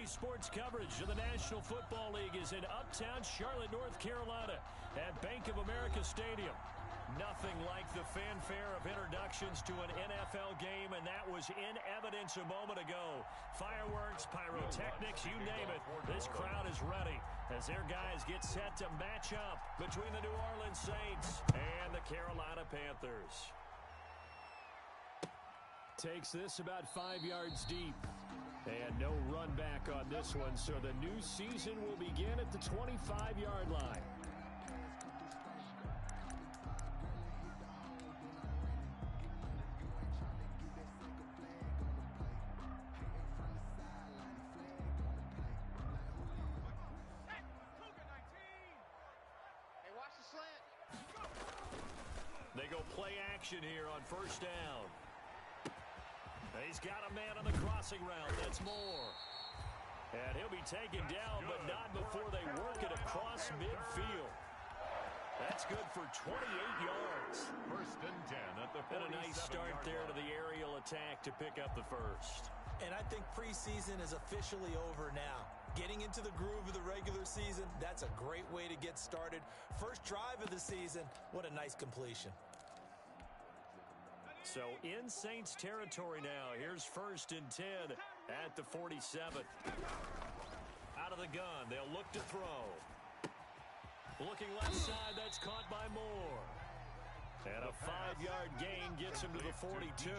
Sports coverage of the National Football League is in uptown Charlotte, North Carolina at Bank of America Stadium. Nothing like the fanfare of introductions to an NFL game, and that was in evidence a moment ago. Fireworks, pyrotechnics, you name it. This crowd is ready as their guys get set to match up between the New Orleans Saints and the Carolina Panthers. Takes this about 5 yards deep. And no run back on this one, so the new season will begin at the 25-yard line. Hey, watch the slant. They go play action here on first down. He's got a man on the crossing route. That's Moore. And he'll be taken down, but not before they work it across midfield. That's good for 28 yards. First and 10 at the 47-yard line. And a nice start there to the aerial attack to pick up the first. And I think preseason is officially over now. Getting into the groove of the regular season, that's a great way to get started. First drive of the season, what a nice completion. So in Saints territory now. Here's first and 10 at the 47. Out of the gun. They'll look to throw. Looking left side. That's caught by Moore. And a 5-yard gain gets him to the 42.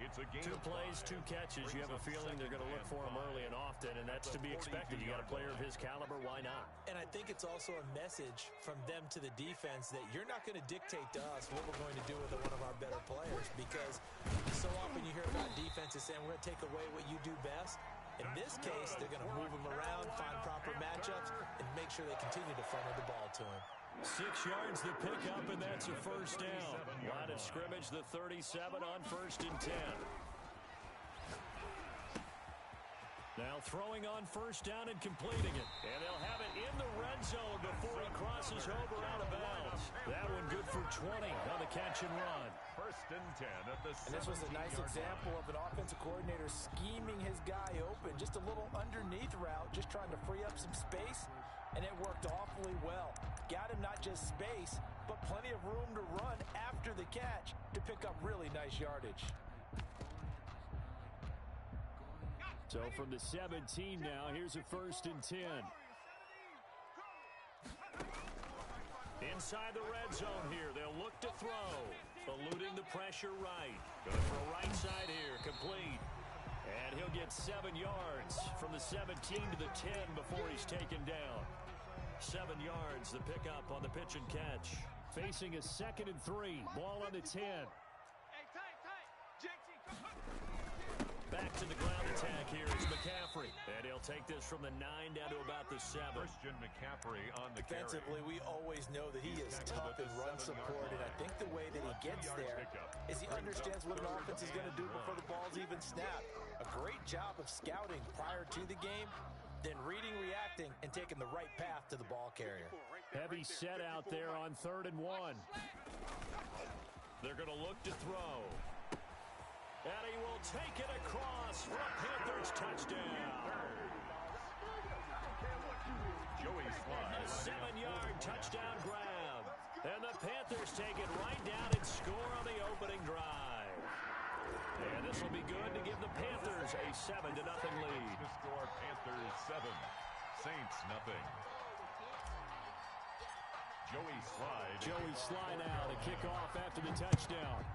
It's a game 2 plays, 2 catches. You have a feeling they're going to look for him early and often, and that's to be expected. You got a player of his caliber, why not? And I think it's also a message from them to the defense that you're not going to dictate to us what we're going to do with one of our better players, because so often you hear about defenses saying we're going to take away what you do best. In this case, they're going to move him around, find proper matchups, and make sure they continue to funnel the ball to him. 6 yards to pick up, and that's a first down. Line of scrimmage, the 37 on first and 10. Now throwing on first down and completing it. And they'll have it in the red zone before he crosses over out of bounds. That one good for 20 on the catch and run. First and 10 at the 17-yard line. And this was a nice example of an offensive coordinator scheming his guy open. Just a little underneath route, just trying to free up some space. And it worked awfully well. Got him not just space, but plenty of room to run after the catch to pick up really nice yardage. So from the 17 now, here's a first and 10. Inside the red zone here, they'll look to throw. Eluding the pressure right. Going to throw right side here, complete. And he'll get 7 yards from the 17 to the 10 before he's taken down. 7 yards, the pickup on the pitch and catch. Facing a 2nd and 3, ball on the 10. Back to the ground attack here is McCaffrey. And he'll take this from the 9 down to about the 7. Christian McCaffrey on the carry. Defensively, we always know that he is tough in run support, and I think the way that he gets there is he understands what an offense is going to do before the ball's even snapped. A great job of scouting prior to the game, then reading, reacting, and taking the right path to the ball carrier. Heavy set out there on 3rd and 1. They're going to look to throw. And he will take it across for a Panthers touchdown. Joey Slye. A 7-yard touchdown grab. And the Panthers take it right down and score on the opening drive. And this will be good to give the Panthers a 7-0 lead. To score Panthers 7, Saints nothing. Joey Slye. Joey Slye now to kick off after the touchdown.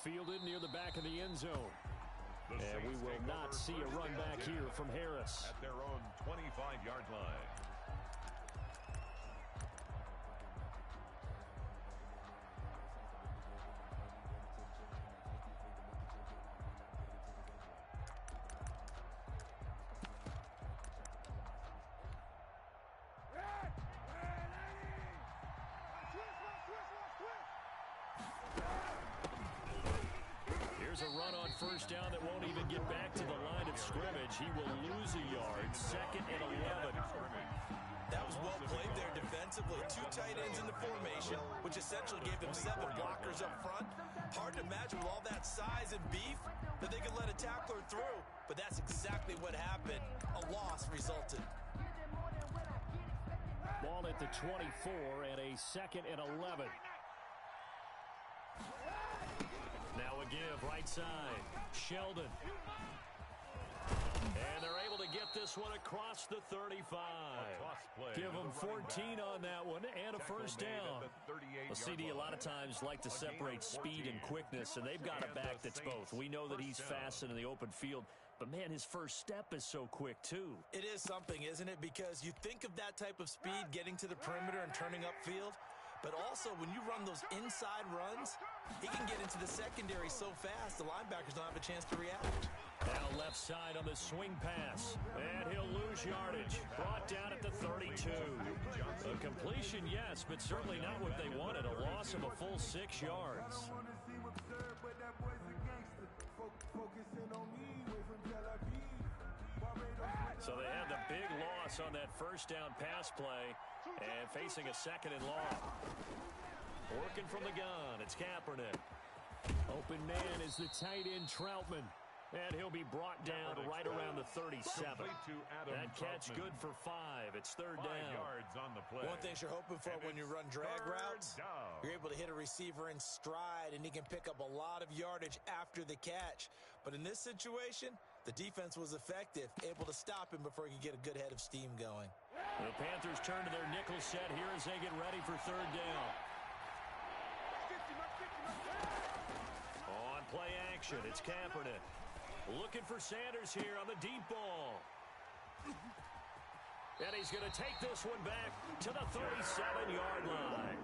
Fielded near the back of the end zone. And we will not see a run back here from Harris. At their own 25-yard line. Here's a run on first down that won't even get back to the line of scrimmage. He will lose a yard. 2nd and 11. That was well played there defensively. Two tight ends in the formation, which essentially gave them 7 blockers up front. Hard to imagine with all that size and beef that they could let a tackler through, but that's exactly what happened. A loss resulted. Ball at the 24 and a 2nd and 11. Now a give right side. Sheldon. And they're able to get this one across the 35. Give them 14 on that one and a first down. Well, CD, a lot of times like to separate speed and quickness, and they've got a back that's both. We know that he's fast in the open field, but, man, his first step is so quick, too. It is something, isn't it? Because you think of that type of speed getting to the perimeter and turning upfield, but also when you run those inside runs, he can get into the secondary so fast the linebackers don't have a chance to react. Now left side on the swing pass, and he'll lose yardage. Brought down at the 32. A completion, yes, but certainly not what they wanted. A loss of a full 6 yards. So they had the big loss on that first down pass play and facing a 2nd and long. Working from the gun, it's Kaepernick. Open man is the tight end Troutman. And he'll be brought down right around the 37. That catch good for 5. It's 3rd down. One thing you're hoping for when you run drag routes, you're able to hit a receiver in stride, and he can pick up a lot of yardage after the catch. But in this situation, the defense was effective, able to stop him before he could get a good head of steam going. The Panthers turn to their nickel set here as they get ready for 3rd down. On play action, it's Kaepernick. Looking for Sanders here on the deep ball. And he's going to take this one back to the 37-yard line.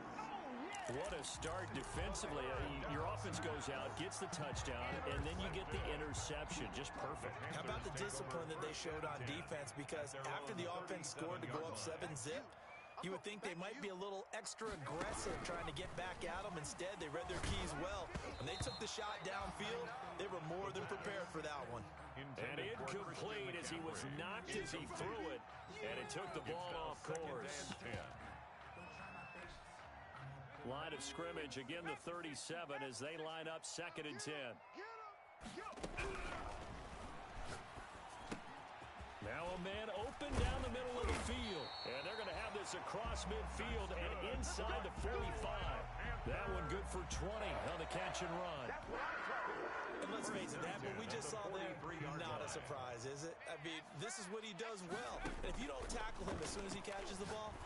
What a start defensively. Your offense goes out, gets the touchdown, and then you get the interception. Just perfect. How about the discipline that they showed on defense? Because after the offense scored to go up 7-zip, you would think they might be a little extra aggressive trying to get back at them. Instead, they read their keys well. When they took the shot downfield, they were more than prepared for that one. And incomplete as he was knocked as he threw it, and it took the ball off course. Line of scrimmage, again the 37 as they line up 2nd and 10. Now a man open down the middle of the field. And they're going to have this across midfield and inside the 45. That one good for 20 on the catch and run. And let's face it, that what we just saw there, not a surprise, is it? I mean, this is what he does well. And if you don't tackle him as soon as he catches the ball,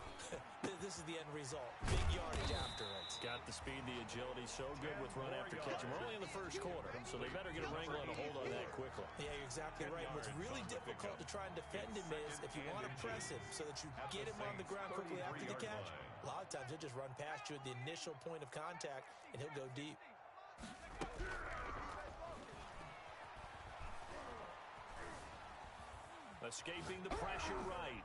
this is the end result. Big yardage after it. Got the speed, the agility, so good with run after catch. We're only in the first quarter, so they better get a wrangle and a hold on that quickly. Yeah, you're exactly right. What's really difficult to try and defend him is if you want to press him so that you get him on the ground quickly after the catch. A lot of times he'll just run past you at the initial point of contact, and he'll go deep. Escaping the pressure right.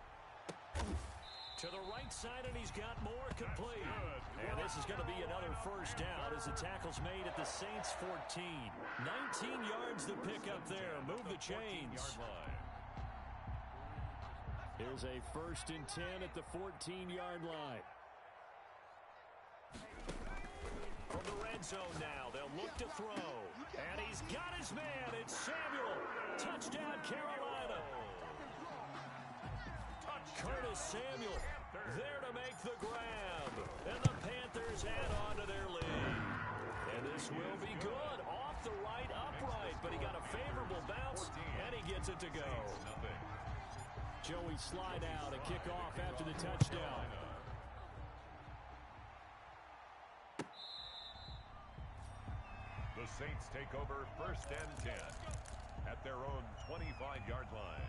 To the right side, and he's got more complete. And this is going to be another first down as the tackle's made at the Saints 14. 19 yards to pick up there. Move the chains. Here's a 1st and 10 at the 14-yard line. From the red zone now, they'll look to throw. And he's got his man. It's Samuel. Touchdown, Carolina. Curtis Samuel there to make the grab. And the Panthers add on to their lead. And this will be good. Off the right, upright. But he got a favorable bounce, and he gets it to go. Joey slide out and kick off after the touchdown. The Saints take over 1st and 10 at their own 25-yard line.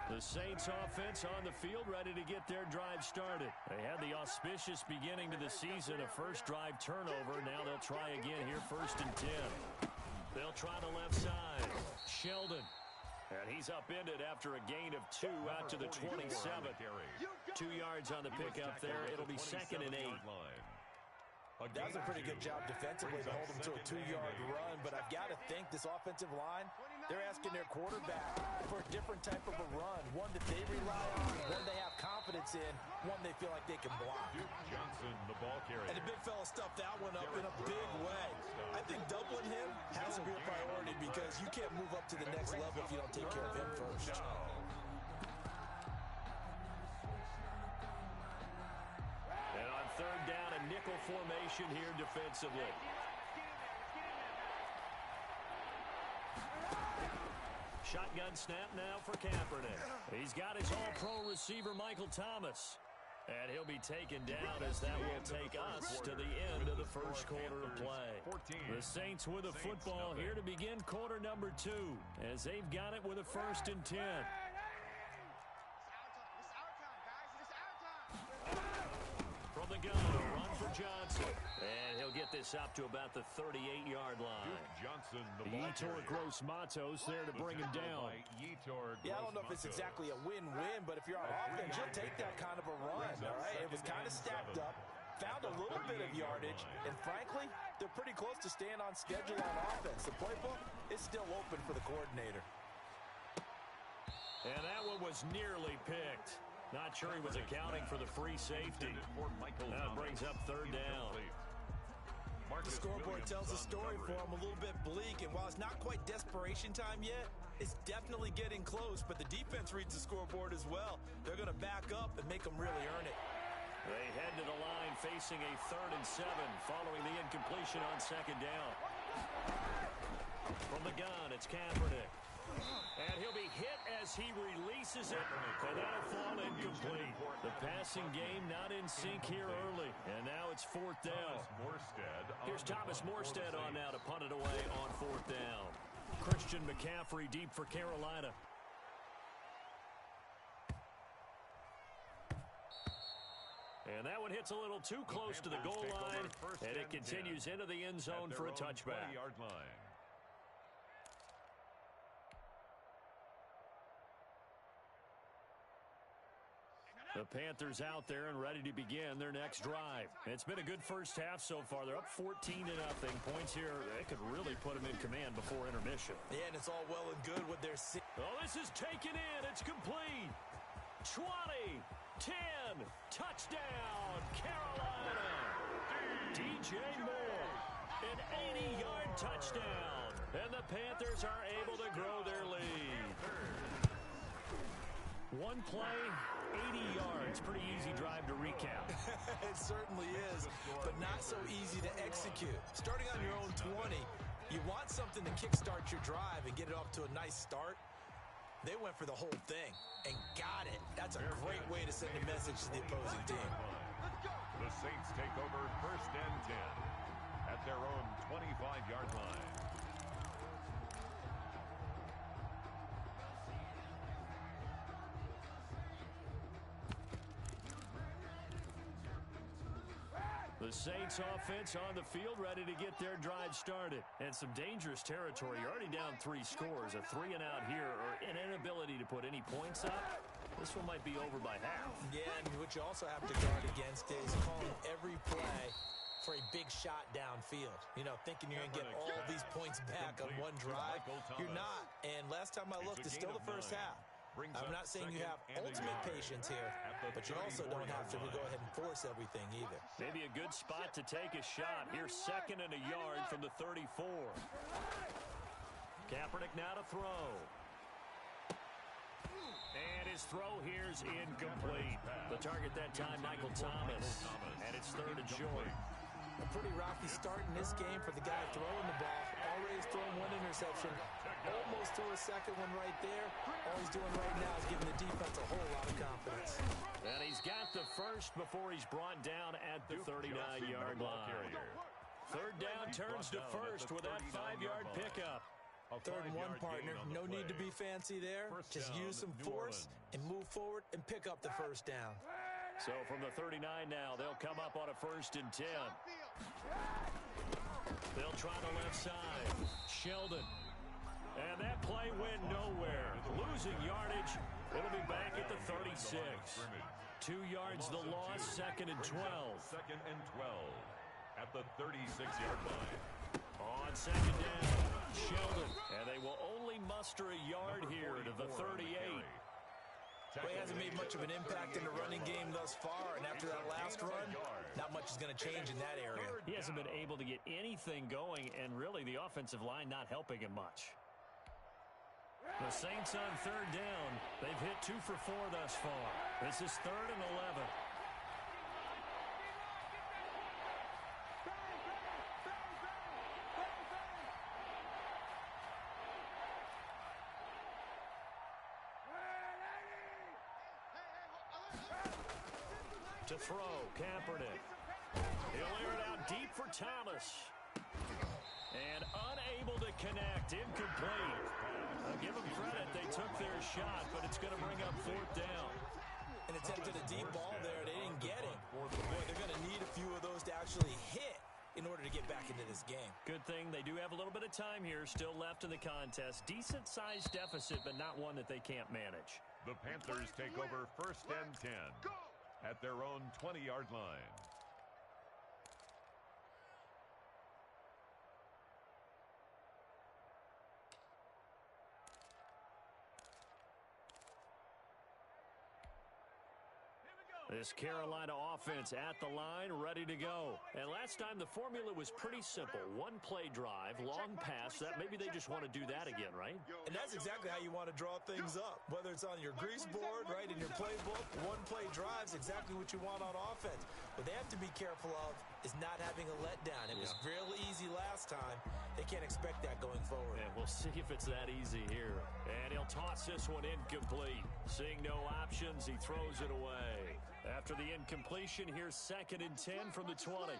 The Saints offense on the field ready to get their drive started. They had the auspicious beginning to the season, a first drive turnover. Now they'll try again here 1st and 10. They'll try the left side. Sheldon. And he's upended after a gain of 2 out to the 27. 2 yards on the pickup there. It'll be 2nd and 8. That was a pretty good job defensively to hold them to a 2-yard run, but I've got to think this offensive line, they're asking their quarterback for a different type of a run, one that they rely on, one they have confidence in, one they feel like they can block. Duke Johnson, the ball carrier. And the big fella stuffed that one up in a big way. I think doubling him has to be a priority because you can't move up to the next level if you don't take care of him first. And on 3rd down, a nickel formation here defensively. Shotgun snap now for Kaepernick. He's got his all-pro receiver, Michael Thomas. And he'll be taken down as that will take us to the end of the first quarter of play. The Saints with a football here to begin quarter number 2 as they've got it with a 1st and 10. From the gun, a run for Johnson. And he'll get this up to about the 38-yard line. Johnson, Yetur Gross-Matos there to bring him down. Yeah, I don't know if it's exactly a win-win, but if you're on offense, you'll take that kind of a run, all right? It was kind of stacked up, found a little bit of yardage, and frankly, they're pretty close to staying on schedule on offense. The playbook is still open for the coordinator. And that one was nearly picked. Not sure he was accounting for the free safety. That brings up 3rd down. The scoreboard tells the story for him a little bit bleak, and while it's not quite desperation time yet, it's definitely getting close, but the defense reads the scoreboard as well. They're going to back up and make them really earn it. They head to the line facing a 3rd and 7 following the incompletion on 2nd down. From the gun, it's Kaepernick. And he'll be hit as he releases it, and that'll fall incomplete. The passing game not in sync here early, and now it's 4th down. Here's Thomas Morstead on now to punt it away on 4th down. Christian McCaffrey deep for Carolina. And that one hits a little too close to the goal line, and it continues into the end zone for a touchback. The Panthers out there and ready to begin their next drive. It's been a good first half so far. They're up 14-0. Points here, they could really put them in command before intermission. Yeah, and it's all well and good with their... Oh, this is taken in. It's complete. 20, 10, touchdown, Carolina. DJ Moore, an 80-yard touchdown. And the Panthers are able to grow their lead. One play, 80 yards. Pretty easy drive to recap. It certainly is, but not so easy to execute. Starting on your own 20, you want something to kickstart your drive and get it off to a nice start. They went for the whole thing and got it. That's a great way to send a message to the opposing team. The Saints take over 1st and 10 at their own 25-yard line. The Saints offense on the field ready to get their drive started. And some dangerous territory. You're already down 3 scores. A 3-and-out here or an inability to put any points up. This one might be over by half. Yeah, and what you also have to guard against is calling every play for a big shot downfield. You know, thinking you're going to get all these points back on one drive. You're not. And last time I looked, it's still the first half. I'm not saying you have ultimate patience here, but you also don't have to go ahead and force everything either. Maybe a good spot to take a shot. Here's 2nd and a yard from the 34. Kaepernick now to throw. And his throw here's incomplete. The target that time, Michael Thomas. And it's 3rd and short. A pretty rocky start in this game for the guy throwing the ball. Already thrown 1 interception. Almost threw a 2nd one right there. All he's doing right now is giving the defense a whole lot of confidence. And he's got the first before he's brought down at the 39-yard line. 3rd down turns to 1st with that 5-yard pickup. 3rd and 1, partner. No need to be fancy there. Just use some force and move forward and pick up the 1st down. So from the 39 now, they'll come up on a 1st and 10. They'll try the left side. Sheldon. And that play went nowhere. Losing yardage. It'll be back at the 36. 2 yards the loss, 2nd and 12. 2nd and 12 at the 36-yard line. On 2nd down, Sheldon. And they will only muster a yard here to the 38. Well, he hasn't made much of an impact in the running game thus far, and after that last run, not much is going to change in that area. He hasn't been able to get anything going, and really the offensive line not helping him much. The Saints on 3rd down. They've hit 2 for 4 thus far. This is 3rd and 11. To throw, Kaepernick. He'll air it out deep for Thomas. And unable to connect, incomplete. I'll give them credit, they took their shot, but it's going to bring up 4th down. An attempt at a deep ball there, they didn't get it. Boy, they're going to need a few of those to actually hit in order to get back into this game. Good thing they do have a little bit of time here still left in the contest. Decent-sized deficit, but not one that they can't manage. The Panthers take over 1st and 10 at their own 20-yard line. This Carolina offense at the line, ready to go. And last time the formula was pretty simple. One play drive, long pass. That maybe they just want to do that again, right? And that's exactly how you want to draw things up. Whether it's on your grease board, right, in your playbook, one play drive is exactly what you want on offense. What they have to be careful of is not having a letdown. It was real easy last time. They can't expect that going forward. And we'll see if it's that easy here. And he'll toss this one incomplete. Seeing no options, he throws it away. After the incompletion, here's 2nd and 10 from the 20.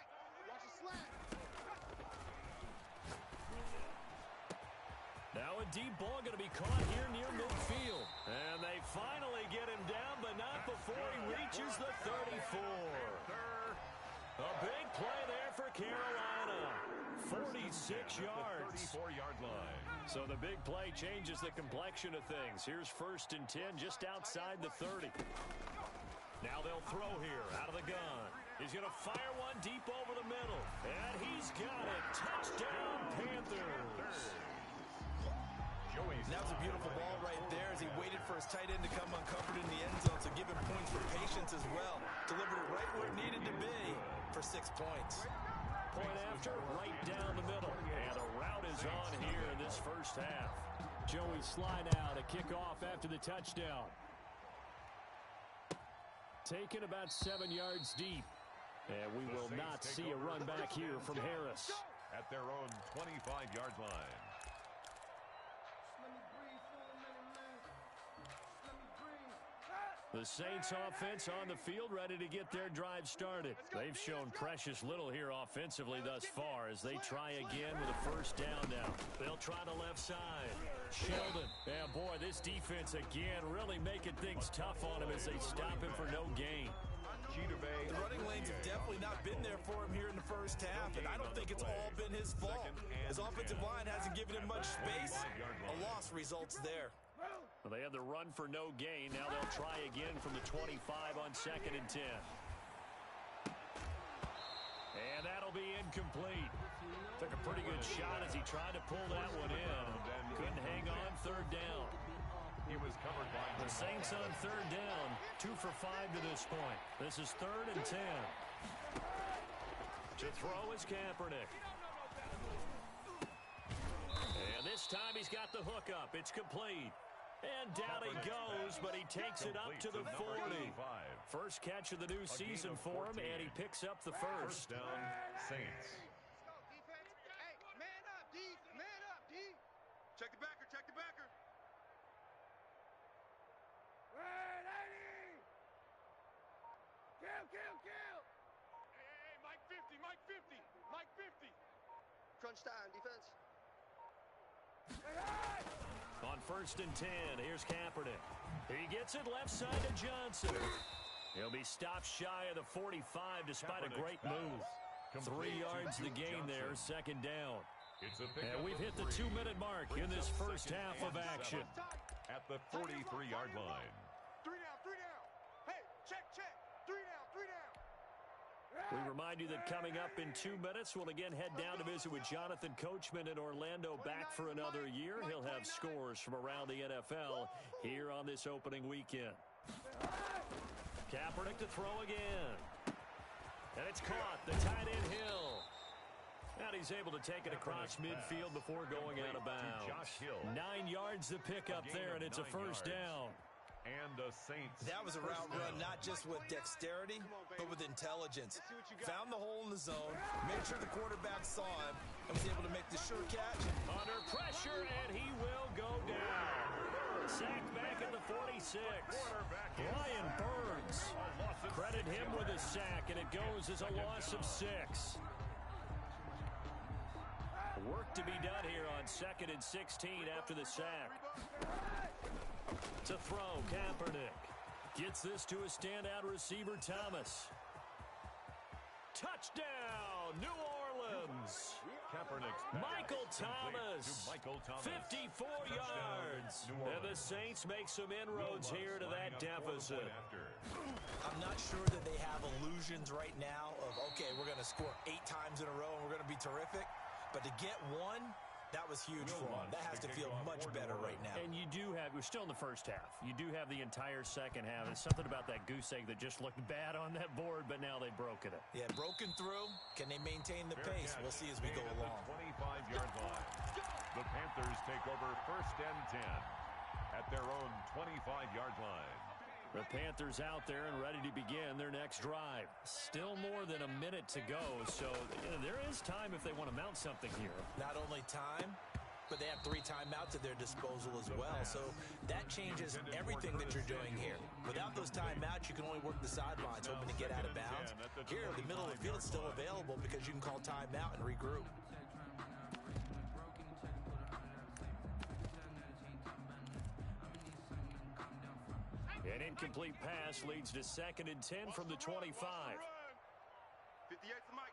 Now a deep ball going to be caught here near midfield. And they finally get him down, but not before he reaches the 34. A big play there for Carolina. 46 yards. 34-yard line. So the big play changes the complexion of things. Here's 1st and 10 just outside the 30. Now they'll throw here out of the gun. He's going to fire one deep over the middle. And he's got it. Touchdown, Panthers. And that was a beautiful ball right there as he waited for his tight end to come uncovered in the end zone. So give him points for patience as well. Delivered it right where it needed to be for 6 points. Point after, right down the middle. And a route is on here in this first half. Joey slide out, a kickoff after the touchdown. Taken about 7 yards deep. And we will not see a run back here from Harris. At their own 25-yard line. The Saints offense on the field ready to get their drive started. They've shown precious little here offensively thus far as they try again with a 1st down now. They'll try the left side. Sheldon. Yeah, boy, this defense again really making things tough on him as they stop him for no gain. The running lanes have definitely not been there for him here in the first half, and I don't think it's all been his fault. His offensive line hasn't given him much space. A loss results there. Well, they have the run for no gain. Now they'll try again from the 25 on 2nd and 10. And that'll be incomplete. Took a pretty good shot as he tried to pull that one in. Couldn't hang on 3rd down. He was covered by the Saints on 3rd down. 2 for 5 to this point. This is 3rd and 10. To throw is Kaepernick. And this time he's got the hook up. It's complete. And down he goes, but he takes it up to the 40. First catch of the new season for him, and he picks up the first. Down, Saints. Hey, man up, D. Man up, D. Check the backer, check the backer. Kill. Hey, Mike 50, Mike 50, Mike 50. Crunch time, defense. On 1st and 10, here's Kaepernick. He gets it left side to Johnson. He'll be stopped shy of the 45 despite a great move. 3 yards the gain there, second down. It's a And we've hit the 2-minute mark in this first half of action. At the 43-yard line. 3 down. Hey, check. 3 down. We remind you that coming up in 2 minutes, we'll again head down to visit with Jonathan Coachman in Orlando, back for another year. He'll have scores from around the NFL here on this opening weekend. Kaepernick to throw again. And it's caught. The tight end Hill. And he's able to take it across midfield before going out of bounds. 9 yards to pick up there, and it's a first down. And the Saints. That was a route run not just with dexterity, but with intelligence. Found the hole in the zone, made sure the quarterback saw him, and was able to make the sure catch. Under pressure, and he will go down. Sacked back at the 46. Brian Burns. Credit him with a sack, and it goes as a loss of 6. Work to be done here on 2nd and 16 after the sack. To throw, Kaepernick. Gets this to a standout receiver, Thomas. Touchdown, New Orleans. Michael Thomas. 54 yards. And the Saints make some inroads here to that deficit. I'm not sure that they have illusions right now of, okay, we're going to score 8 times in a row and we're going to be terrific. But to get one, that was huge for them. That has to feel much better right now. And you do have, we're still in the first half. You do have the entire second half. There's something about that goose egg that just looked bad on that board, but now they've broken it. Yeah, broken through. Can they maintain the pace? We'll see as we go along. 25-yard line. The Panthers take over 1st and 10 at their own 25-yard line. The Panthers out there and ready to begin their next drive. Still more than a minute to go, so there is time if they want to mount something here. Not only time, but they have 3 timeouts at their disposal as well, so that changes everything that you're doing here. Without those timeouts, you can only work the sidelines, hoping to get out of bounds. Here, the middle of the field is still available because you can call timeout and regroup. An incomplete pass leads to 2nd and 10 from the 25. 58 to Mike.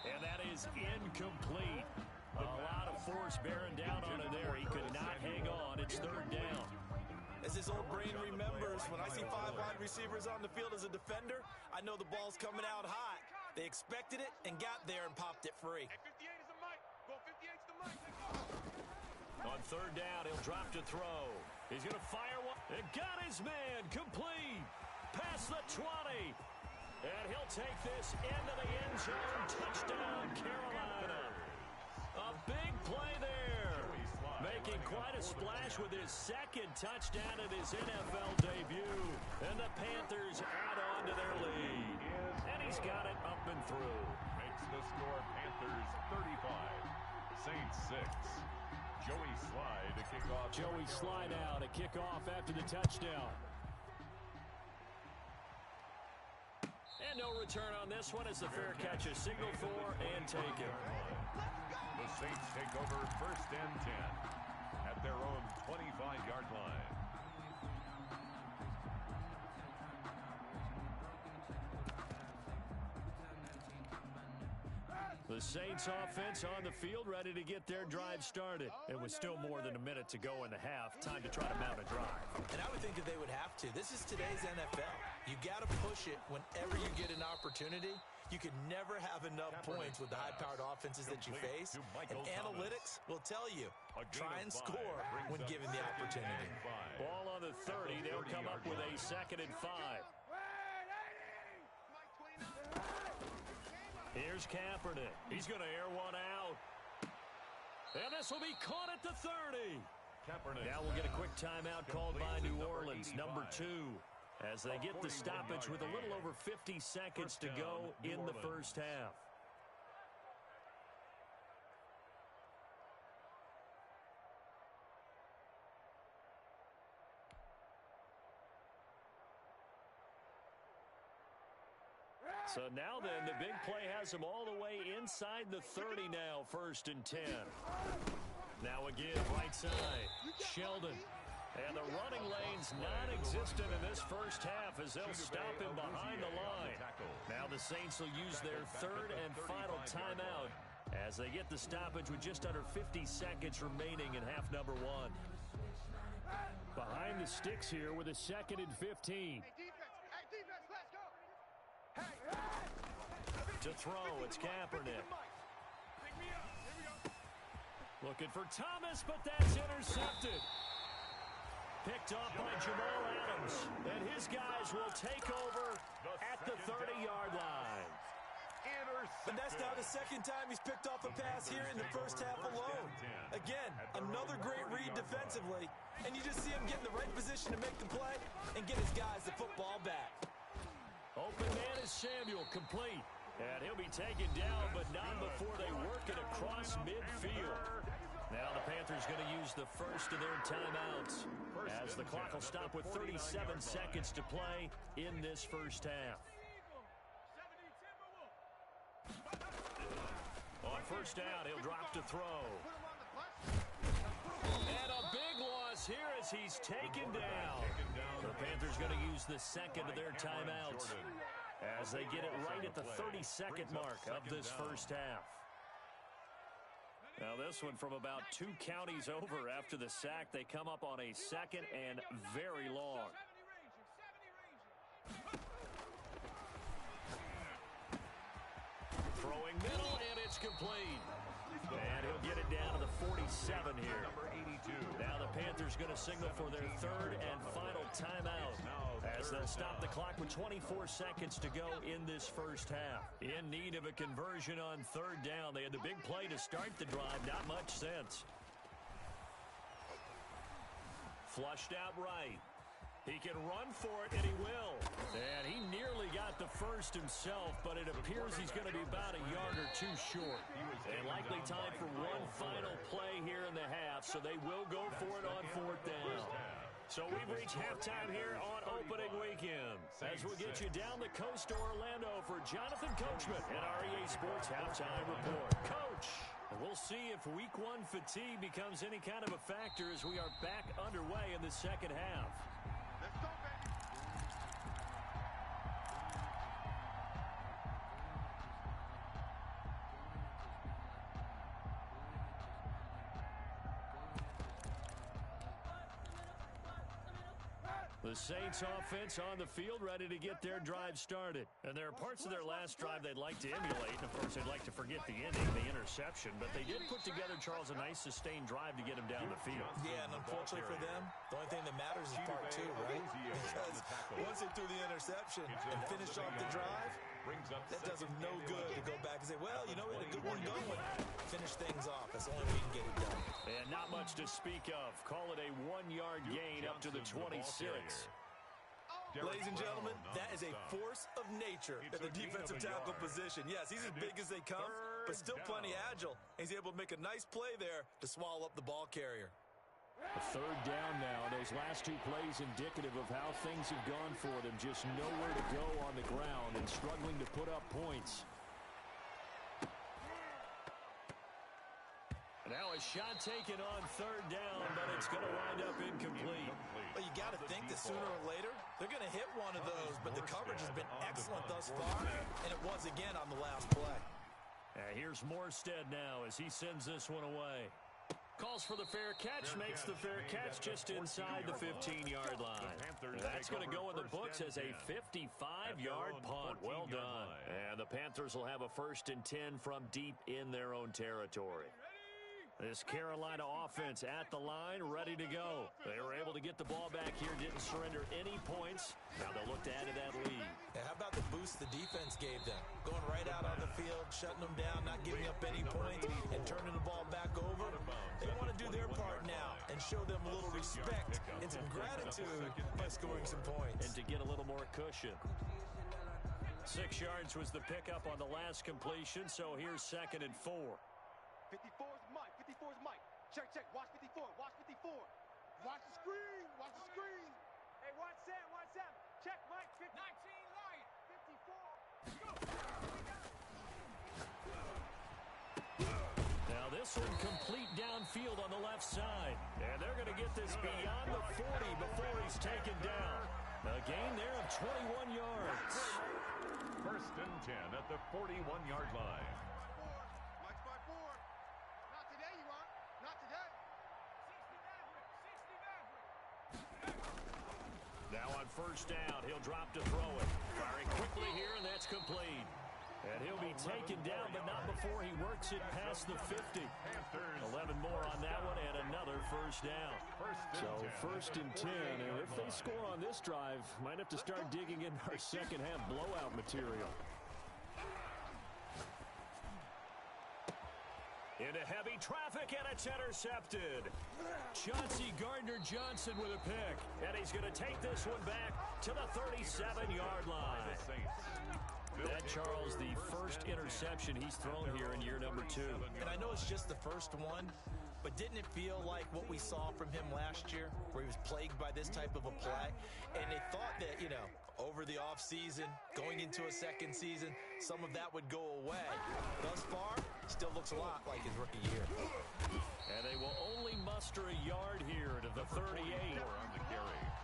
And that is incomplete. A lot of force bearing down on it there. He could not hang on. It's 3rd down. As his old brain remembers, when I see 5 wide receivers on the field as a defender, I know the ball's coming out hot. They expected it and got there and popped it free. Hey, 58 is a Mike. Go 58 to Mike. On 3rd down, he'll drop to throw. He's going to fire one. And got his man complete. Past the 20. And he'll take this into the end zone. Touchdown, Carolina. A big play there. Making quite a splash with his 2nd touchdown at his NFL debut. And the Panthers add on to their lead. And he's got it up and through. Makes the score Panthers 35, Saints 6. Joey Slye to kick off. Joey Slye now to kick off after the touchdown. And no return on this one as the fair catch is signaled for and taken. The Saints take over 1st and 10 at their own 25-yard line. The Saints offense on the field ready to get their drive started. It was still more than a minute to go in the half. Time to try to mount a drive. And I would think that they would have to. This is today's NFL. You got to push it whenever you get an opportunity. You can never have enough points with the high-powered offenses that you face. And analytics will tell you, try and score when given the opportunity. Ball on the 30. They'll come up with a 2nd and 5. Here's Kaepernick. He's going to air one out. And this will be caught at the 30. Now we'll get a quick timeout called by New Orleans, number 2, as they get the stoppage with a little over 50 seconds to go in the first half. So now then, the big play has them all the way inside the 30 now, 1st and 10. Now again, right side, Sheldon. And the running lane's non-existent in this first half as they'll stop him behind the line. Now the Saints will use their third and final timeout as they get the stoppage with just under 50 seconds remaining in half number one. Behind the sticks here with a 2nd and 15. To throw, it's Kaepernick. Looking for Thomas, but that's intercepted. Picked off by Jamal Adams. And his guys will take over at the 30-yard line. And that's now the second time he's picked off a pass here in the first half alone. Again, another great read defensively. And you just see him get in the right position to make the play and get his guys the football back. Open man is Samuel, complete. And he'll be taken down, but not before they work it across midfield. Now the Panthers going to use the first of their timeouts as the clock will stop with 37 seconds to play in this first half. On first down, he'll drop to throw. And a big loss here as he's taken down. The Panthers going to use the second of their timeouts as they get it right at the 30-second mark of this first half. Now this one from about 2 counties over after the sack. They come up on a 2nd and very long. Throwing middle, and it's complete. And he'll get it down to the 47 here. Now the Panthers going to signal for their third and final timeout as they'll stop the clock with 24 seconds to go in this first half. In need of a conversion on third down. They had the big play to start the drive. Not much sense. Flushed out right. He can run for it, and he will. And he nearly got the first himself, but it appears he's going to be about a yard or 2 short. And likely time for one final play here in the half, so they will go for it on 4th down. So we've reached halftime here on opening weekend. As we'll get you down the coast to Orlando for Jonathan Coachman and our EA Sports Halftime Report. Coach, we'll see if Week 1 fatigue becomes any kind of a factor as we are back underway in the second half. Let's go, baby. The Saints offense on the field ready to get their drive started. And there are parts of their last drive they'd like to emulate. And, of course, they'd like to forget the ending, the interception. But they did put together, Charles, a nice sustained drive to get him down the field. Yeah, and unfortunately for them, the only thing that matters is part 2, right? Because once they threw the interception and finished off the drive, that does them no good to go back and say, well, you know, we had a good one going. Finish things off. That's the only way you can get it done. And not much to speak of. Call it a 1-yard gain up to the 26. Ladies and gentlemen, that is a force of nature at the defensive tackle position. Yes, he's as big as they come, but still plenty agile. He's able to make a nice play there to swallow up the ball carrier. A third down now. Those last 2 plays indicative of how things have gone for them. Just nowhere to go on the ground and struggling to put up points. Now a shot taken on third down, but it's going to wind up incomplete. Well, you got to think that sooner or later, they're going to hit one of those, but the coverage has been excellent thus far, and it was again on the last play. Here's Morstead now as he sends this one away. Calls for the fair catch, makes the fair catch just inside the 15-yard line. That's going to go in the books as a 55-yard punt. Well done. And the Panthers will have a 1st and 10 from deep in their own territory. This Carolina offense at the line, ready to go. They were able to get the ball back here, didn't surrender any points. Now they'll look to add to that lead. Yeah, how about the boost the defense gave them? Going right out on the field, shutting them down, not giving up any points, and turning the ball back over. They want to do their part now and show them a little respect and some gratitude by scoring some points. And to get a little more cushion. 6 yards was the pickup on the last completion, so here's 2nd and 4. 54's Mike. 54's Mike. Check, check. Watch 54. Watch 54. Watch the screen. Watch the screen. Hey, watch Sam. Watch Sam. Check, Mike. 19 Lion. 54. Go. This one complete downfield on the left side. And they're going to get this beyond the 40 before he's taken down. A gain there of 21 yards. First and 10 at the 41-yard line. Mike's by 4. Not today, you aren't. Not today. 60 Maverick. 60 Maverick. Now on first down, he'll drop to throw it. Firing quickly here, and that's complete. And he'll be taken down, but not before he works it past the 50. 11 more on that one, and another first down. So first and 10, and if they score on this drive, might have to start digging in our second half blowout material. Into heavy traffic, and it's intercepted. Chauncey Gardner-Johnson with a pick, and he's going to take this one back to the 37-yard line. That, Charles, the first interception he's thrown here in year number 2. And I know it's just the first one, but didn't it feel like what we saw from him last year, where he was plagued by this type of a play? And they thought that, over the offseason, going into a second season, some of that would go away. Thus far, still looks a lot like his rookie year. And they will only muster a yard here to the 38.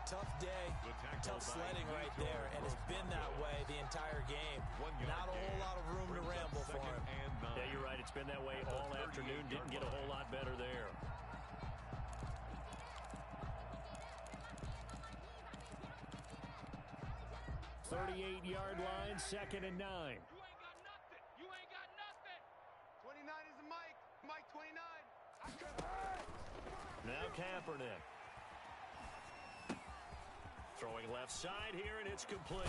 Tough day, tough sledding right there, and it's been that way the entire game. Not a whole lot of room to ramble for him. Yeah, you're right. It's been that way all afternoon. Didn't get a whole lot better there. "38-yard line, 2nd and 9. You ain't got nothing. You ain't got nothing. 29 is a Mike. Mike 29. Now Kaepernick. Throwing left side here, and it's complete.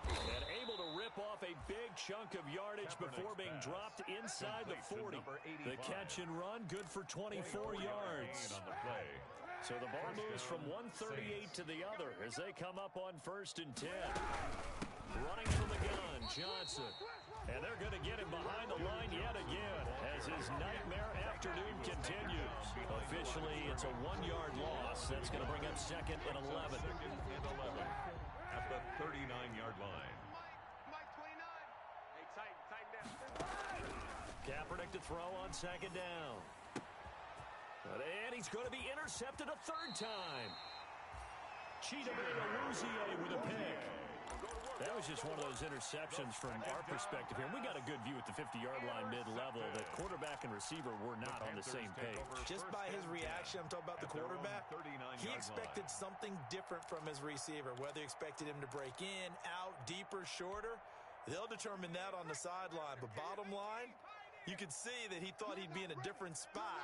And able to rip off a big chunk of yardage before being dropped inside the 40. The catch and run, good for 24 yards. So the ball moves from one 38 to the other as they come up on 1st and 10. Running from the gun, Johnson. And they're going to get him behind the line yet again as his nightmare afternoon continues. Officially, it's a 1-yard loss. That's going to bring up 2nd and 11. At the 39-yard line. Mike 29. Hey, tighten down. Kaepernick to throw on 2nd down. And he's going to be intercepted a 3rd time. Chidobe Awuzie with a pick. That was just one of those interceptions from our perspective here. We got a good view at the 50-yard line mid-level that quarterback and receiver were not on the same page. Just by his reaction, I'm talking about the quarterback, he expected something different from his receiver. Whether he expected him to break in, out, deeper, shorter, they'll determine that on the sideline. But bottom line, you could see that he thought he'd be in a different spot,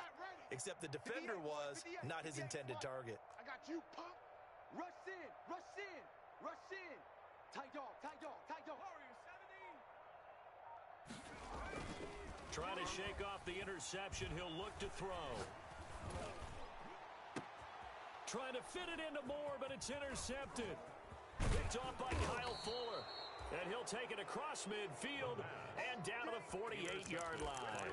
except the defender was not his intended target. I got you, punk. Rush in, rush in, rush in. Tight dog, tight dog, tight dog. Warrior 17. Trying to shake off the interception. He'll look to throw. Trying to fit it into Moore, but it's intercepted. Picked off by Kyle Fuller. And he'll take it across midfield and down to the 48-yard line.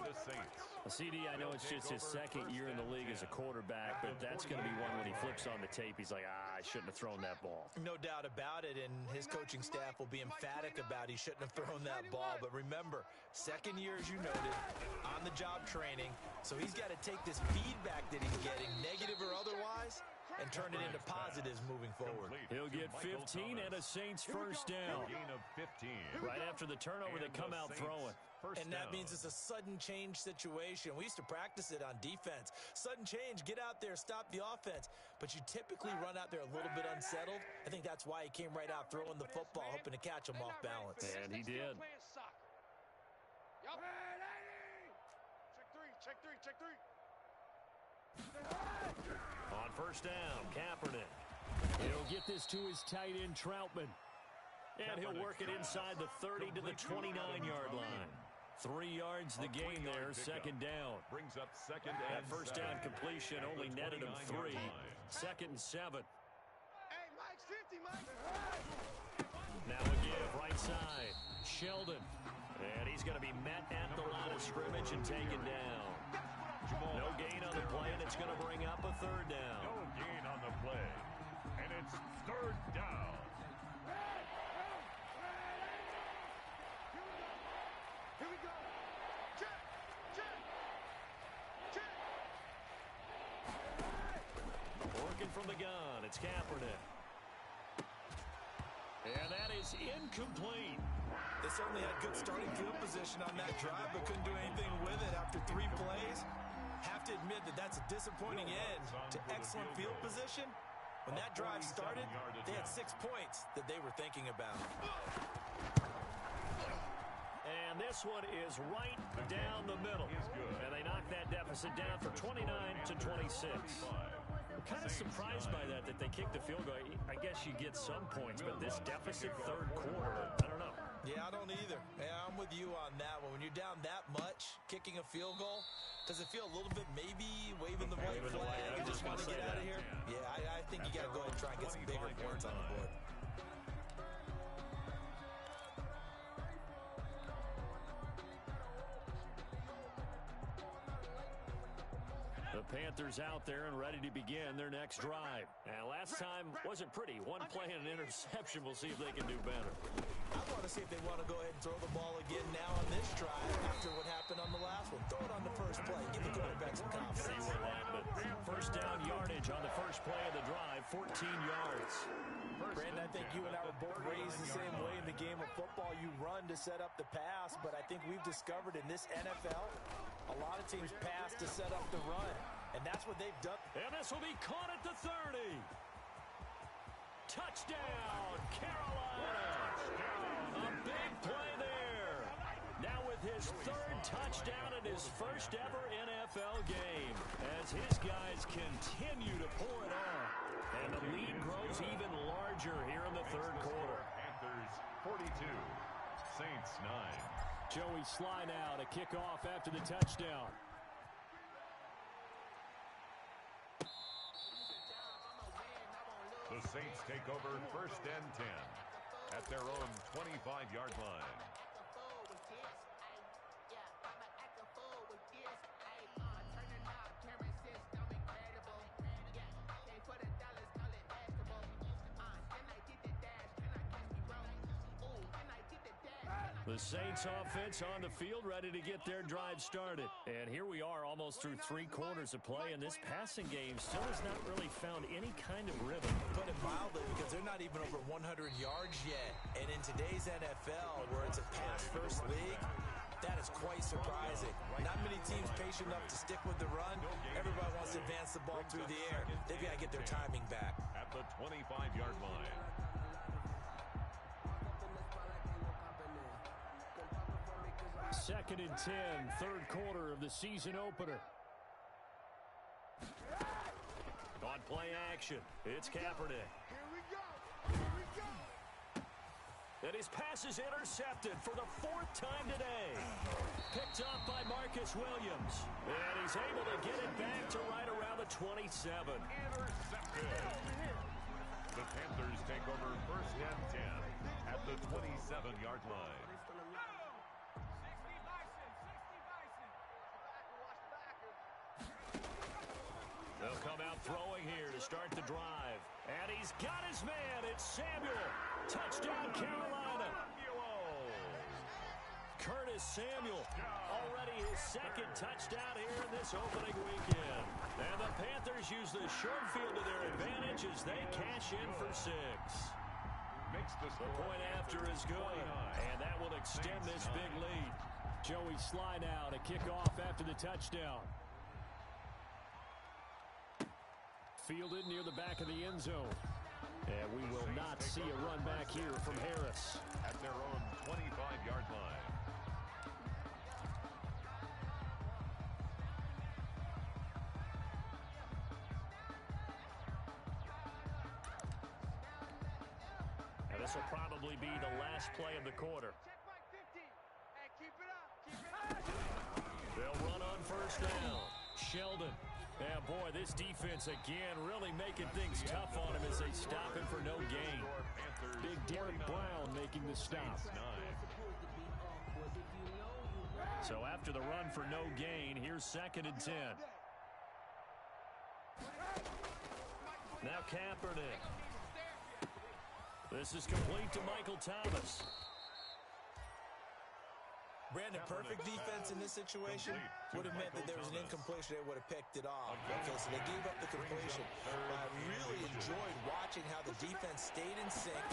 CD, I know it's just his 2nd year in the league as a quarterback, but that's going to be one when he flips on the tape. He's like, I shouldn't have thrown that ball. No doubt about it, and his coaching staff will be emphatic about he shouldn't have thrown that ball. But remember, 2nd year, as you noted, on-the-job training, so he's got to take this feedback that he's getting, negative or otherwise, and turn it into positives moving forward. He'll get 15 and a Saints first down. Gain of 15. Right after the turnover, they come out throwing. And that means it's a sudden change situation. We used to practice it on defense. Sudden change, get out there, stop the offense. But you typically run out there a little bit unsettled. I think that's why he came right out throwing the football, hoping to catch him off balance. And he did. Yup. Check three, check three. On first down, Kaepernick. He'll get this to his tight end, Troutman. And he'll work it inside the 30 to the 29-yard line. 3 yards the gain there, 2nd down. Brings up 2nd and That first down completion only netted him 3. 2nd and 7. Hey, Mike's 50, Mike. Now a give, right side. Sheldon. And he's going to be met at the line of scrimmage and taken down. No gain on the play, and it's going to bring up a 3rd down. No gain on the play. And it's 3rd down. Here we go. Check, check. throwing from the gun. It's Kaepernick. And that is incomplete. They certainly had good starting field position on that drive, but couldn't do anything with it after 3 plays. Have to admit that that's a disappointing end to excellent field position. When that drive started, they had 6 points that they were thinking about. And this one is right down the middle. And they knock that deficit down from 29 to 26. I'm kind of surprised by that they kicked the field goal. I guess you get some points, but this deficit third quarter, I don't know. Yeah, I don't either. Yeah, I'm with you on that one. When you're down that much, kicking a field goal, does it feel a little bit maybe waving the white flag and just want to get out of here? Yeah, I think you got to go ahead and try and get some bigger points on the board. The Panthers out there and ready to begin their next drive. And last time wasn't pretty. 1 play and an interception. We'll see if they can do better. I want to see if they want to go ahead and throw the ball again now on this drive after what happened on the last one. Throw it on the first play. Give the quarterback some confidence. See where that, but first down yardage on the first play of the drive, 14 yards. Brandon, I think you and I were both raised the same way in the game of football. You run to set up the pass, but I think we've discovered in this NFL, a lot of teams pass to set up the run, and that's what they've done. And this will be caught at the 30. Touchdown, Carolina. A big play there. Now with his 3rd touchdown in his first ever NFL game, as his guys continue to pour it on. And the lead grows even larger here in the third quarter. Panthers 42, Saints 9. Joey Sly now to kick off after the touchdown. The Saints take over first and 10 at their own 25-yard line. The Saints offense on the field ready to get their drive started. And here we are almost through 3 quarters of play, and this passing game still has not really found any kind of rhythm. Put it mildly, because they're not even over 100 yards yet. And in today's NFL, where it's a pass-first league, that is quite surprising. Not many teams patient enough to stick with the run. Everybody wants to advance the ball through the air. They've got to get their timing back. At the 25-yard line. Second and 10, third quarter of the season opener. On play action, it's Kaepernick. Here we go. Here we go. And his pass is intercepted for the 4th time today. Picked up by Marcus Williams. And he's able to get it back to right around the 27. Intercepted. The Panthers take over first and 10 at the 27-yard line. They'll come out throwing here to start the drive. And he's got his man. It's Samuel. Touchdown, Carolina. Curtis Samuel, already his 2nd touchdown here in this opening weekend. And the Panthers use the short field to their advantage as they cash in for 6. The point after is good, and that will extend this big lead. Joey Sly now to kick off after the touchdown. Fielded near the back of the end zone. And we will not see a run back here from Harris. At their own 25-yard line. And this will probably be the last play of the quarter. Check my 50. Hey, keep it up. Keep it up. They'll run on first down. Sheldon. Yeah, boy, this defense again really making things tough on him as they stop him for no gain. Big Derek Brown making the stop. So after the run for no gain, here's 2nd and 10. Now Kaepernick. This is complete to Michael Thomas. Brandon, perfect defense in this situation would have meant that there was an incompletion. They would have picked it off. Okay, so they gave up the completion. But I really enjoyed watching how the defense stayed in sync,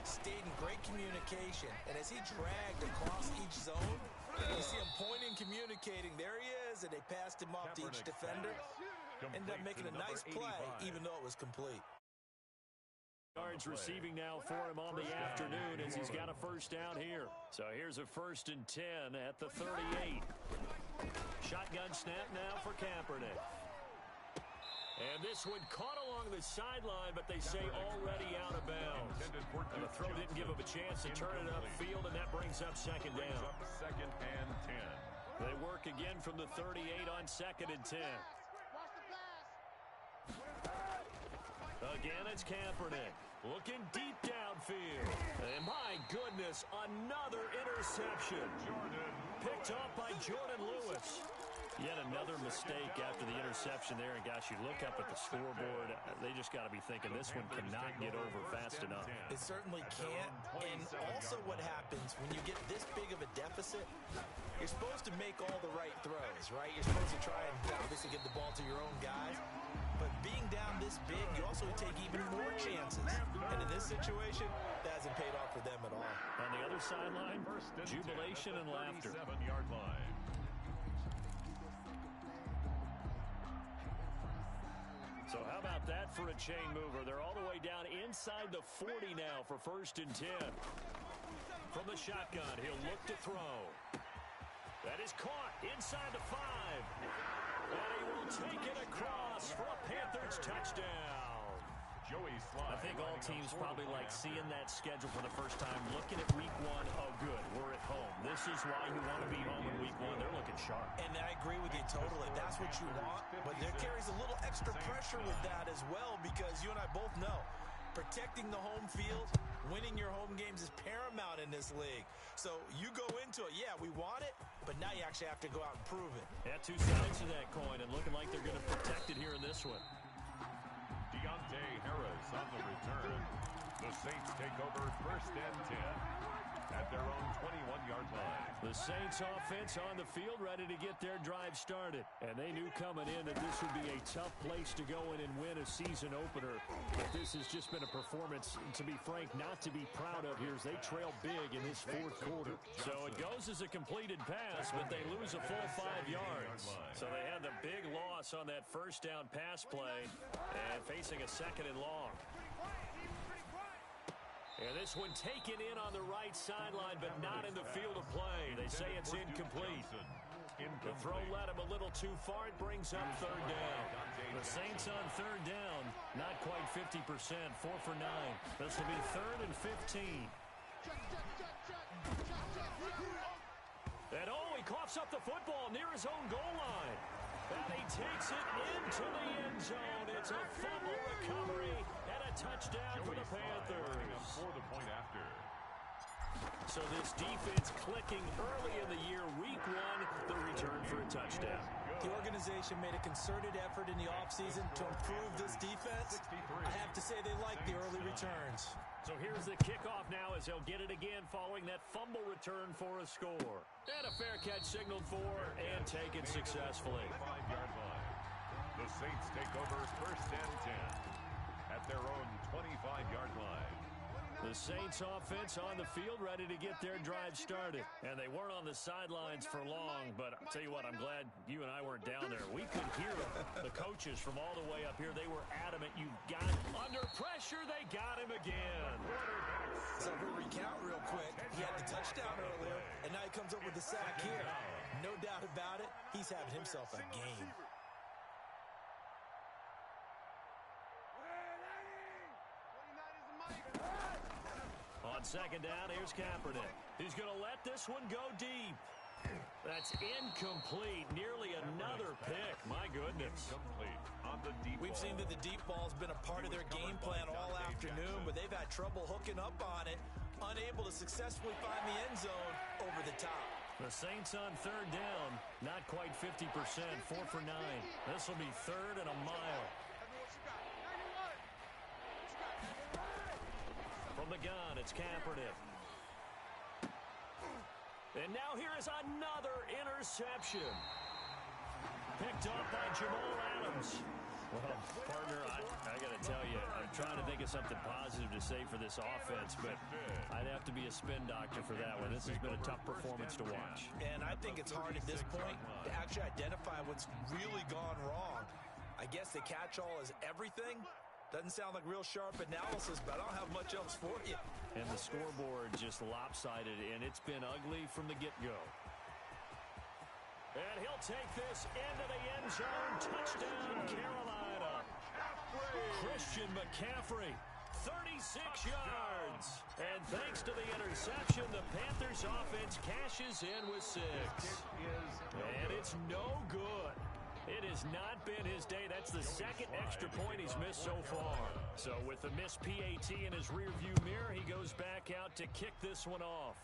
stayed in great communication. And as he dragged across each zone, you see him pointing, communicating. There he is, and they passed him off to each defender. Ended up making a nice play, even though it was complete. Yards receiving now for him on the afternoon as he's got a first down here. So here's a 1st and 10 at the 38. Shotgun snap now for Kaepernick. And this one caught along the sideline, but they say already out of bounds. And the throw didn't give him a chance to turn it upfield, and that brings up 2nd down. 2nd and 10. They work again from the 38 on 2nd and 10. Again, it's Kaepernick looking deep downfield. And my goodness, another interception. Picked off by Jordan Lewis. Yet another mistake after the interception there. And gosh, you look up at the scoreboard, they just got to be thinking this one cannot get over fast enough. It certainly can't. And also what happens when you get this big of a deficit, you're supposed to make all the right throws, right? You're supposed to try and obviously get the ball to your own guys. But being down this big, you also take even more chances. And in this situation, that hasn't paid off for them at all. On the other sideline, jubilation and laughter. 37-yard line. So how about that for a chain mover? They're all the way down inside the 40 now for 1st and 10. From the shotgun, he'll look to throw. That is caught inside the 5. And he will take it across for a Panthers touchdown. I think all teams probably like seeing that schedule for the first time, looking at week 1. Oh, good, we're at home. This is why you want to be home in week 1. They're looking sharp. And I agree with you totally. That's what you want. But there carries a little extra pressure with that as well, because you and I both know protecting the home field, winning your home games is paramount in this league. So you go into it, yeah, we want it, but now you actually have to go out and prove it. Yeah, 2 sides to that coin, and looking like they're going to protect it here in this one. Deontay Harris on the return. The Saints take over 1st and 10 at their own 21-yard line. The Saints offense on the field ready to get their drive started. And they knew coming in that this would be a tough place to go in and win a season opener. But this has just been a performance, to be frank, not to be proud of here as they trail big in this 4th quarter. So it goes as a completed pass, but they lose a full 5 yards. So they had the big loss on that 1st down pass play and facing a 2nd and long. And this one taken in on the right sideline, but not in the field of play. They say it's incomplete. The throw led him a little too far. It brings up 3rd down. The Saints on 3rd down, not quite 50%, 4 for 9. This will be 3rd and 15. And he coughs up the football near his own goal line. And he takes it into the end zone. It's a fumble recovery and a touchdown for the Panthers. For the point after. So this defense clicking early in the year, week 1, the return for a touchdown. The organization made a concerted effort in the offseason to improve this defense. I have to say they like the early returns. So here's the kickoff now as they'll get it again following that fumble return for a score. And a fair catch signaled for and taken successfully. 5-yard line. The Saints take over 1st and 10 at their own 25-yard line. The Saints offense on the field ready to get their drive started. And they weren't on the sidelines for long, but I'll tell you what, I'm glad you and I weren't down there. We could hear the coaches from all the way up here. They were adamant. You got under pressure. They got him again. So if we recount real quick, he had the touchdown earlier, and now he comes up with the sack here. No doubt about it, he's having himself a game. On 2nd down, here's Kaepernick. He's going to let this one go deep. That's incomplete. Nearly another pick. My goodness. On the deep We've seen that the deep ball's been a part of their game plan all afternoon, but they've had trouble hooking up on it, unable to successfully find the end zone over the top. The Saints on 3rd down, not quite 50%, 4 for 9. This will be 3rd and a mile. From the gun, it's Kaepernick. And now here is another interception. Picked off by Jamal Adams. Well, partner, I got to tell you, I'm trying to think of something positive to say for this offense, but I'd have to be a spin doctor for that one. This has been a tough performance to watch. And I think it's hard at this point to actually identify what's really gone wrong. I guess the catch-all is everything. Doesn't sound like real sharp analysis, but I don't have much else for you. And the scoreboard just lopsided, and it's been ugly from the get-go. And he'll take this into the end zone. Touchdown, Carolina. Christian McCaffrey, 36 yards. And thanks to the interception, the Panthers offense cashes in with 6. And it's no good. It has not been his day. That's the second extra point he's missed so far. So with the missed PAT in his rearview mirror, he goes back out to kick this one off.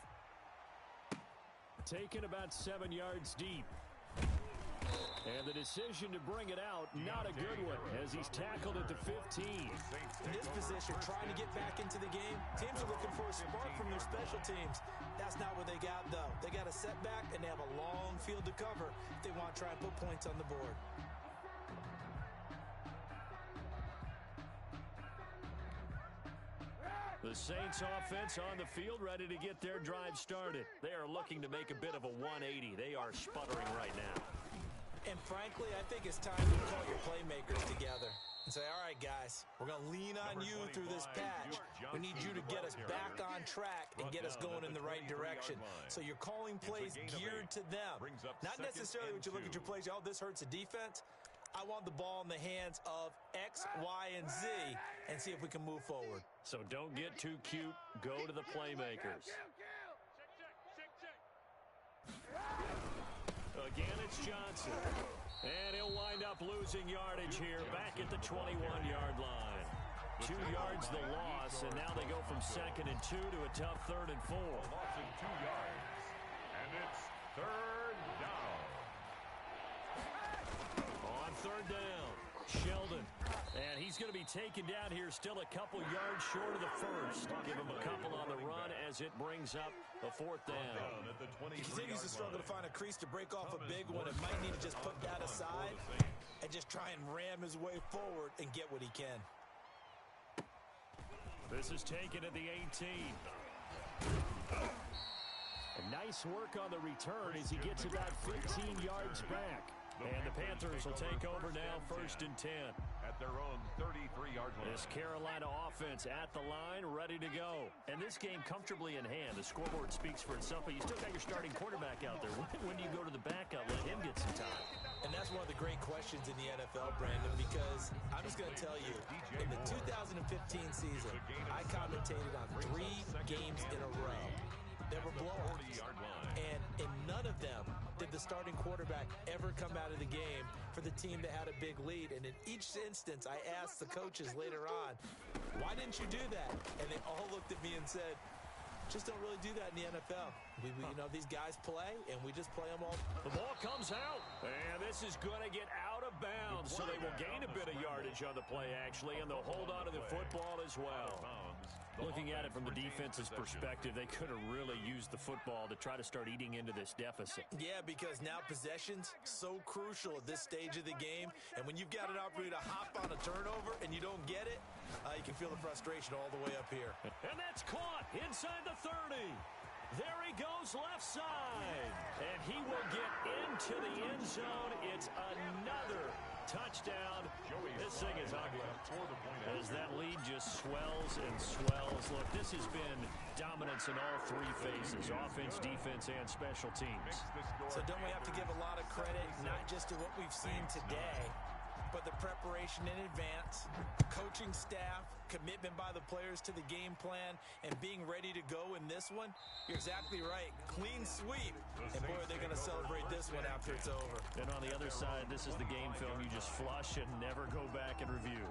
Taken about 7 yards deep. And the decision to bring it out, not a good one, as he's tackled at the 15. In this position, trying to get back into the game, teams are looking for a spark from their special teams. That's not what they got, though. They got a setback, and they have a long field to cover if they want to try and put points on the board. The Saints offense on the field, ready to get their drive started. They are looking to make a bit of a 180. They are sputtering right now. And frankly, I think it's time to call your playmakers together and say, all right, guys, we're going to lean on you through this patch. We need you to get us back on track and get us going in the right direction. So you're calling plays geared to them. Not necessarily when you look at your plays, oh, this hurts the defense. I want the ball in the hands of X, Y, and Z and see if we can move forward. So don't get too cute. Go to the playmakers. Again, it's Johnson. And he'll wind up losing yardage here back at the 21-yard line. 2 yards the loss, and now they go from 2nd and 2 to a tough 3rd and 4. Loss of 2 yards. And it's 3rd down. On 3rd down, Sheldon. And he's going to be taken down here still a couple yards short of the first. Give him a couple on the run as it brings up a 4th down. He continues to struggle to find a crease to break off a big one. It might need to just put that aside and just try and ram his way forward and get what he can. This is taken at the 18. Nice work on the return as he gets about 15 yards back. And the Panthers will take over now, 1st and 10. At their own 33-yard line. This Carolina offense at the line, ready to go. And this game comfortably in hand. The scoreboard speaks for itself, but you still got your starting quarterback out there. When do you go to the backup? Let him get some time. And that's one of the great questions in the NFL, Brandon, because I'm just going to tell you, in the 2015 season, I commentated on 3 games in a row. There were blowouts, and in none of them did the starting quarterback ever come out of the game for the team that had a big lead. And in each instance, I asked the coaches later on, why didn't you do that? And they all looked at me and said, just don't really do that in the NFL. You know, these guys play, and we just play them all. The ball comes out, and this is going to get out of bounds, so they will gain a bit of yardage on the play, actually, and they'll hold on to the football as well. Looking at it from the defense's perspective, they could have really used the football to try to start eating into this deficit. Yeah, because now possession's so crucial at this stage of the game, and when you've got an opportunity to hop on a turnover and you don't get it, you can feel the frustration all the way up here. And that's caught inside the 30. There he goes left side, and he will get into the end zone. It's another touchdown. This thing is ugly as that lead just swells and swells. Look, this has been dominance in all 3 phases, offense, defense, and special teams. So don't we have to give a lot of credit, not just to what we've seen today, but the preparation in advance, coaching staff, commitment by the players to the game plan, and being ready to go in this one? You're exactly right. Clean sweep. And boy, are they going to celebrate this one after it's over. And on the other side, this is the game film you just flush and never go back and review.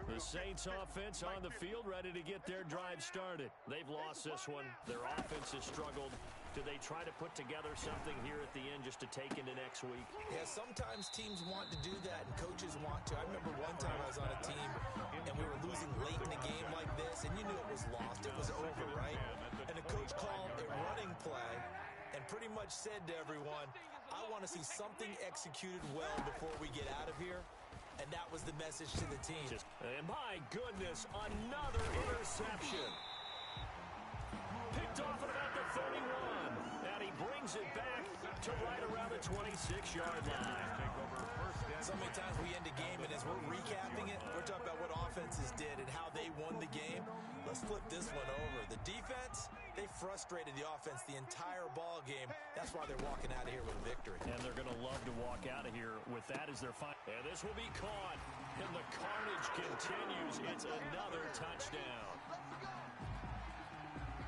The Saints offense on the field, ready to get their drive started. They've lost this one. Their offense has struggled. Do they try to put together something here at the end just to take into next week? Yeah, sometimes teams want to do that and coaches want to. I remember one time I was on a team and we were losing late in the game like this, and you knew it was lost. It was over, right? And the coach called a running play and pretty much said to everyone, I want to see something executed well before we get out of here. And that was the message to the team. And my goodness, another interception. Picked off at about the 31. And he brings it back to right around the 26-yard line. So many times we end a game, and as we're recapping it, we're talking about what offenses did and how they won the game. Let's flip this one over. The defense, they frustrated the offense the entire ball game. That's why they're walking out of here with a victory. And they're going to love to walk out of here with that as their final. And this will be caught. And the carnage continues. It's another touchdown.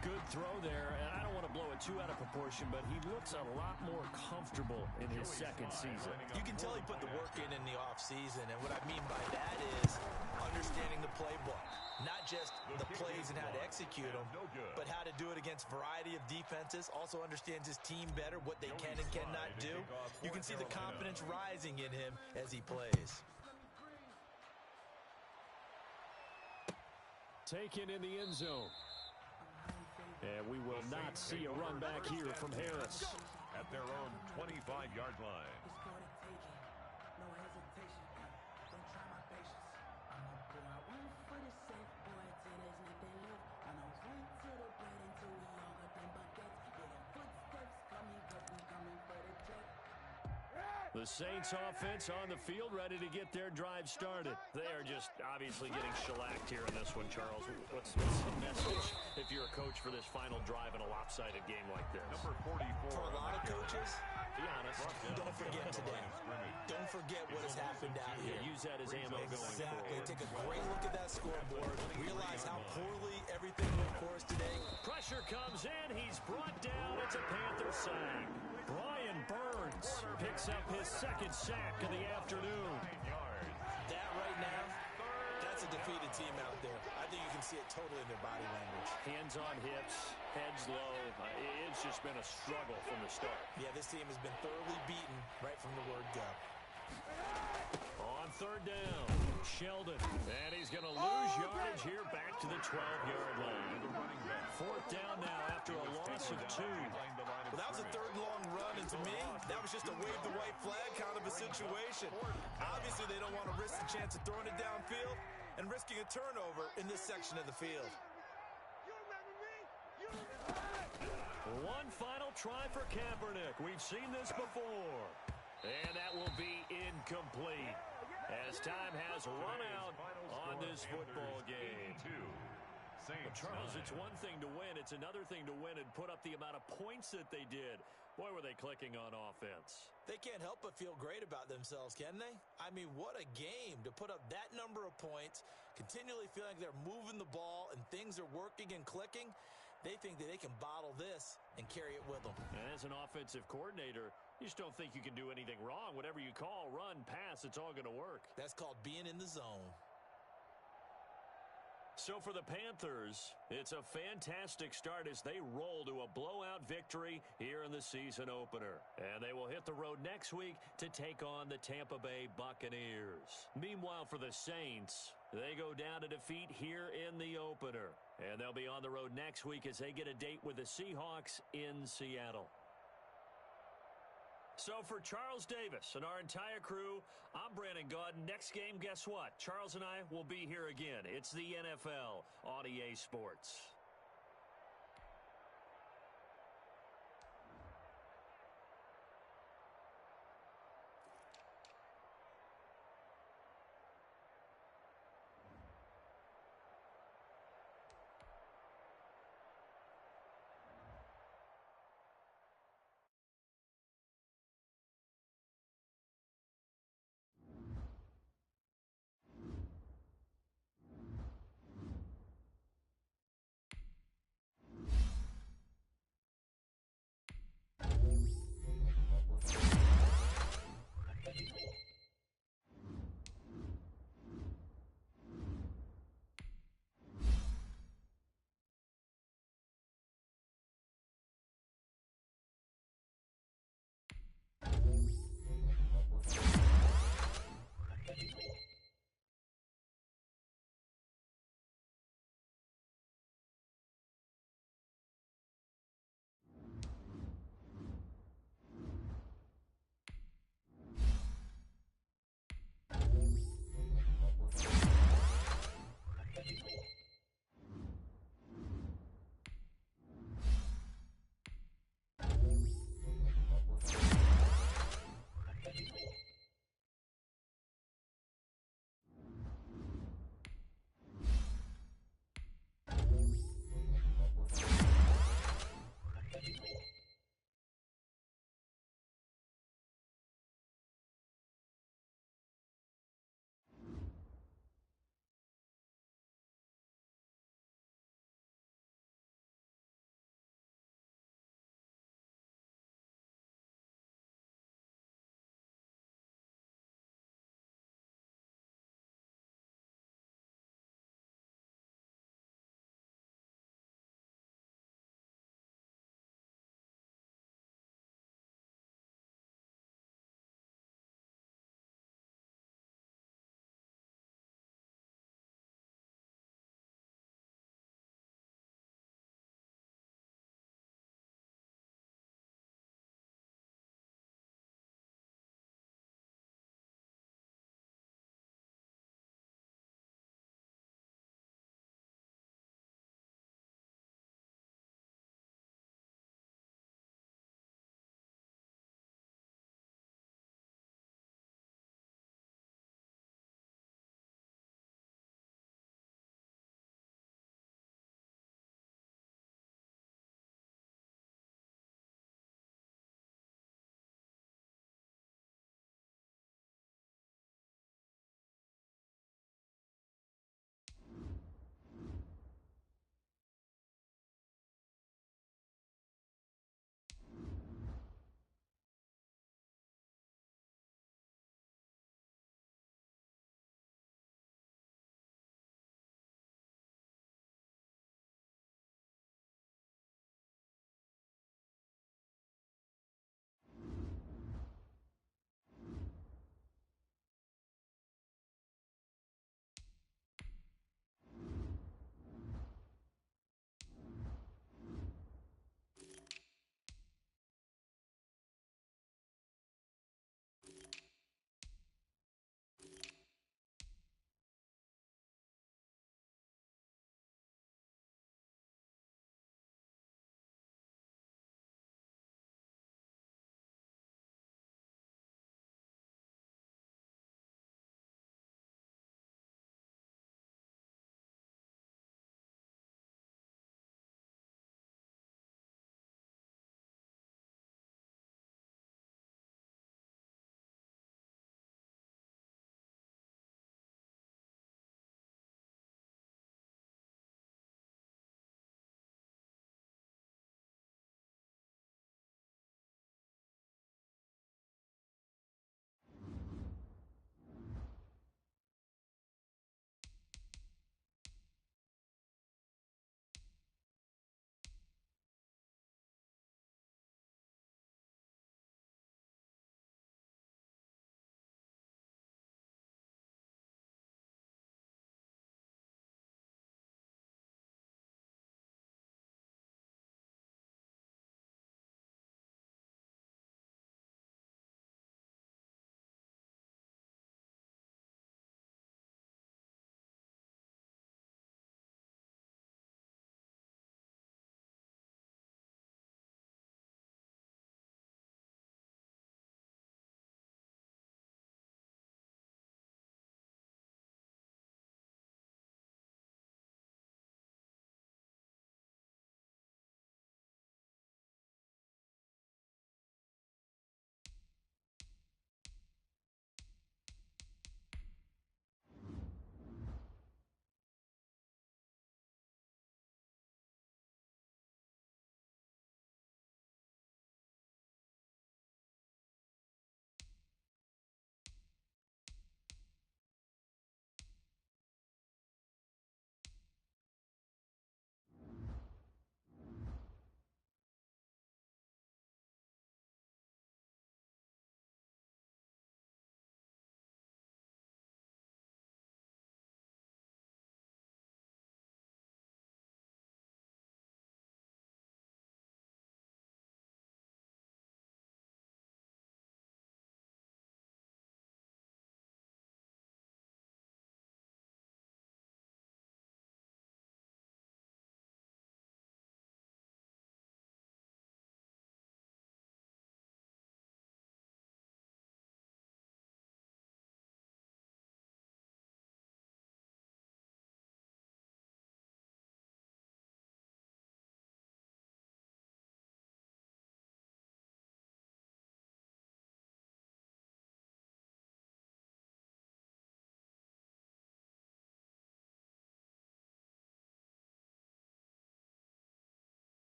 Good throw there, and I don't want to blow it too out of proportion, but he looks a lot more comfortable in his second season. You can tell he put the work in the offseason, and what I mean by that is understanding the playbook. Not just the plays and how to execute them, but how to do it against a variety of defenses. Also understands his team better, what they can and cannot do. You can see the confidence rising in him as he plays. Taken in the end zone. And we will not see a run back here from Harris. At their own 25-yard line. The Saints offense on the field, ready to get their drive started. They are just obviously getting shellacked here in this one, Charles. What's the message if you're a coach for this final drive in a lopsided game like this? Number 44. For a lot of coaches, be honest, don't forget today. Don't forget what has happened out here. Use that as ammo going Exactly. forward. Take a great look at that scoreboard. Realize how poorly everything went for us today. Pressure comes in. He's brought down. It's a Panther sack. Brian Burns picks up his second sack of the afternoon. That right now, that's a defeated team out there. I think you can see it totally in their body language. Hands on hips, heads low. It's just been a struggle from the start. Yeah, this team has been thoroughly beaten right from the word go. On third down, Sheldon. And he's going to lose yardage here back to the 12-yard line. Fourth down now after a loss of 2. Well, that was a third long run, and to me, that was just a wave the white flag kind of a situation. Obviously, they don't want to risk the chance of throwing it downfield and risking a turnover in this section of the field. One final try for Kaepernick. We've seen this before. And that will be incomplete as time has run out on this football game. But Charles, it's one thing to win. It's another thing to win and put up the amount of points that they did. Boy, were they clicking on offense. They can't help but feel great about themselves, can they? I mean, what a game to put up that number of points, continually feeling like they're moving the ball and things are working and clicking. They think that they can bottle this and carry it with them. And as an offensive coordinator, you just don't think you can do anything wrong. Whatever you call, run, pass, it's all going to work. That's called being in the zone. So for the Panthers, it's a fantastic start as they roll to a blowout victory here in the season opener. And they will hit the road next week to take on the Tampa Bay Buccaneers. Meanwhile, for the Saints, they go down to defeat here in the opener. And they'll be on the road next week as they get a date with the Seahawks in Seattle. So for Charles Davis and our entire crew, I'm Brandon Gaudin. Next game, guess what? Charles and I will be here again. It's the NFL on EA Sports.